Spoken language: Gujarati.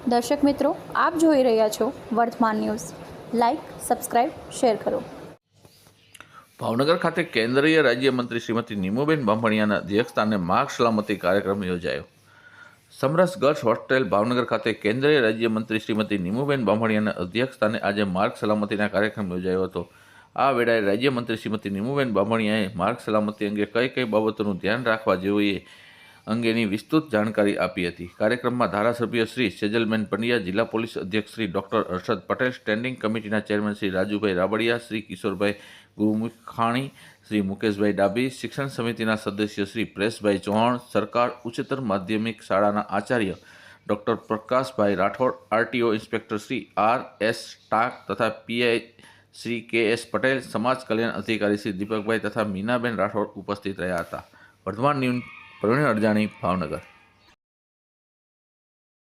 દર્શક મિત્રો, આપ જોઈ રહ્યા છો વર્તમાન ન્યૂઝ. લાઇક, સબસ્ક્રાઇબ, શેર કરો. ભાવનગર ખાતે કેન્દ્રીય રાજ્યમંત્રી શ્રીમતી નીમુબેન બાંભણિયાના અધ્યક્ષસ્થાને માર્ગ સલામતી કાર્યક્રમ યોજાયો. સમરસ ગર્લ્સ હોસ્ટેલ ભાવનગર ખાતે કેન્દ્રીય રાજ્યમંત્રી શ્રીમતી નીમુબેન બાંભણિયાના અધ્યક્ષસ્થાને આજે માર્ગ સલામતીના કાર્યક્રમ યોજાયો હતો. આ વેળાએ રાજ્યમંત્રી શ્રીમતી નીમુબેન બાંભણિયાએ માર્ગ સલામતી અંગે કઈ બાબતોનું ધ્યાન રાખવા જોઈએ અંગેની વિસ્તૃત જાણકારી આપી હતી. કાર્યક્રમમાં ધારાસભ્ય શ્રી સેજલબેન પંડ્યા, જિલ્લા પોલીસ અધિક્ષક શ્રી ડોક્ટર હર્ષદ પટેલ, સ્ટેન્ડિંગ કમિટીના ચેરમેન શ્રી રાજુભાઈ રાબડિયા, શ્રી કિશોરભાઈ ગુરમુખાણી, શ્રી મુકેશભાઈ ડાભી, શિક્ષણ સમિતિના સદસ્ય શ્રી પ્રેસભાઈ ચૌહાણ, સરકાર ઉચ્ચતર માધ્યમિક શાળાના આચાર્ય doctor Prakashbhai Rathod, RTO inspector Shri R S. Tank તથા પીઆઈ શ્રી કે.એસ. પટેલ, સમાજ કલ્યાણ અધિકારી શ્રી દીપકભાઈ તથા મીનાબેન રાઠોડ ઉપસ્થિત રહ્યા હતા. વર્તમાન ન્યૂઝ પ્રવીણ અડજાણી, ભાવનગર.